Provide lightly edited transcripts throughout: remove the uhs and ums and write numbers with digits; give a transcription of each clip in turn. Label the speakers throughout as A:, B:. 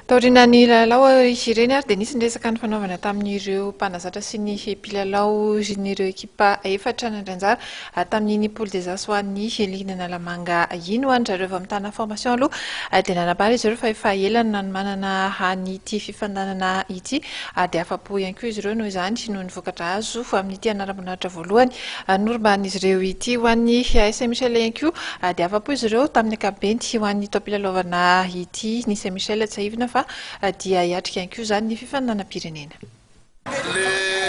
A: Taoriana ny lalao ireny ary dia nisy resaka ny fanaovana tamin'ireo mpanazatra sy ny mpilalao ireo ekipa efatra nandranjara tamin'iny poule des as ho an'ny Ligue Nalamanga iny ho an'izareo avy mitana formation aloha dia nanambara izy ireo fa efa elana no manana an'ity fifandanana ity dia afa-po ihany koa izy ireo noho izany no nivokatra azo amin'ity anaram-boninahitra voalohany norban'izy ireo ity ho an'ny Saint-Michel ihany koa dia afa-po izy ireo tamin'ny ankapobeny ho an'ny tompilalaovana ity ny Saint-Michel tsy ahivina fa dia hiatrika ihany koa izany ny fifandanam-pirenena.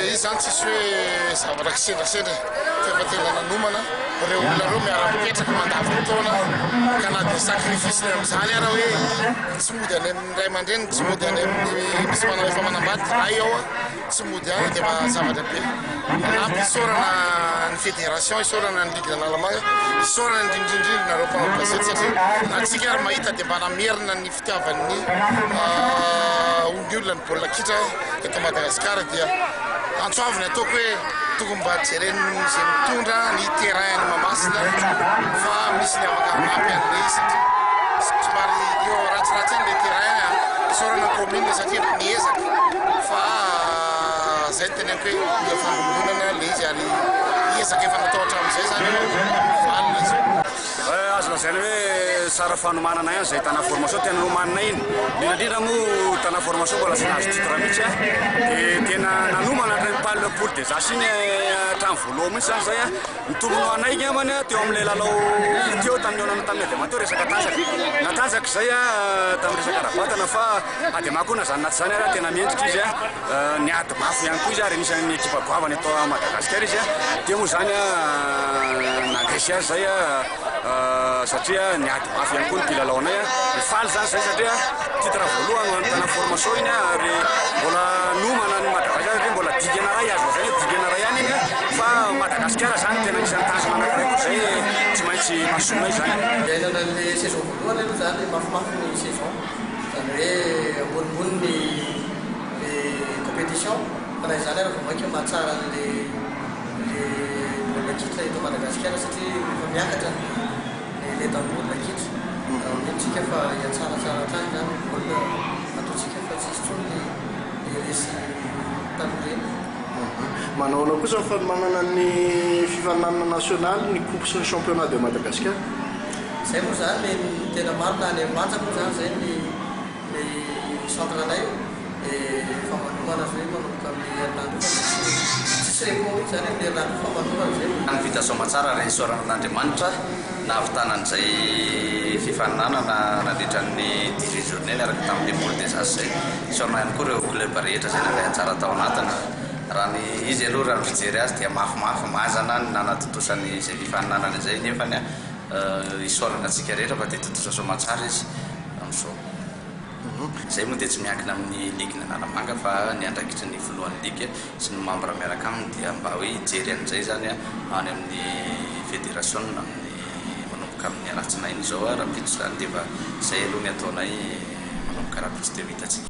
B: Izy zany tsisy hoe zavatra kisendrasendra fa efa tena nanomana ireo olona ireo miara-mipetraka mandavan-taona ka na dia sacrifice amin'izany ara hoe tsy mody any amin'ny ray aman-dreny tsy mody any amin'ny misy manao efa manambady ay ao tsy mody any dia mahazavatra be ampy isaorana ny fédération isaorana ny Ligue Nalamanga isaorana indrindrindrindry nareo mpanao gazety satria atsika ary mahita dia mba namerina ny fitiavan'ny olona ny baolina kitra eto Madagasikara dia antsoavina ataoko hoe tokony mba jereny izay mitondra ny terrain ny Mahamasina fa misy ny afaka hanampy an'ilay satria somary eo ratsiratsy any ilay terrain isaorana commune satria miezaka fa zay teneniko hoe efa namonana ilay izy ary ezaka efa natao hatramin'izay zany valina izy
C: azo lazaina hoe tsara fanomanana ihany izay tana formation tena nomanina iny indrindrindra moa tana formation mbola tsy nahazo titre mihitsy dia tena nanomana le poule des as iny hatramin'ny voalohany mihitsy zany zay mitombono anay angambany teo amin'ilay lalao teo tamin'ny onana tamin'ny adema teo resaka tanjaka natanjaka izay tamin'ny resaka ravatana fa adema koa na zany naty zany ary tena miendrika izy ny ady mafy ihany koa izy ary anisan'ny ekipa goavany atao Madagasikara izy dia moa zany nandresy azy zay satria ny ady mafy ihany koa ny mpilalaonay mifaly zany zay satria titre voalohany anontana formation iny ary mbola nomana ny Madagasikara satria mbola digana ray azo zay digana ray ihany iny fa Madagasikara zany tena isan'ny tanjona anankiray koa zay tsy maintsy masonay zany
D: iainana ny saison voalohany aloha zany mafimafy ny saison zany hoe ambonimbony ny compétition fa na izany ary vao mainka mahatsara le baolina kitra eto Madagasikara satria efa miakatra le tambourina kitra mitsika fa hiatsaratsara hatrany zany baolina ataotsika fa tsisy tsony le resy tamin'ireny.
E: Manao kosa fa manana ny fifandanana nasionaly ny coupe sy ny championnat de Madagascar.
D: Zay moa zany le tena marina any Manja moa zany zay ny centre anay fa manomana zay manomboka amin'ny herinandro tsisy repos mihitsy zany amin'ny herinandro fa manomana zay.
F: Ny fitazoma tsara raha isaorana n'Andriamanitra nahavitanan'izay fifaninanana nandritran'ny 18 journée niaraka tamin'ny poule des as zay isaorana ihany koa ireo club rehetra zay nalahy tsara tao anatiny raha ny izy aloha raha ny fijery azy dia mafimafy mazana ny nanatotosany izay fifaninanana izay nefany isaorana antsika rehetra fa dia totosa soamantsara izy amin'izao zay moa dia tsy miankina amin'ny Ligue Nalamanga fa ny andraikitry ny voalohan'ny ligue sy ny membre miaraka aminy dia mba hoe hijery an'izay zany any amin'ny fédération amin'ny manomboka amin'ny alatsinainy izao raha pito zany dia mba izay aloha ny ataonay manomboka raha pito dia ho hitatsika.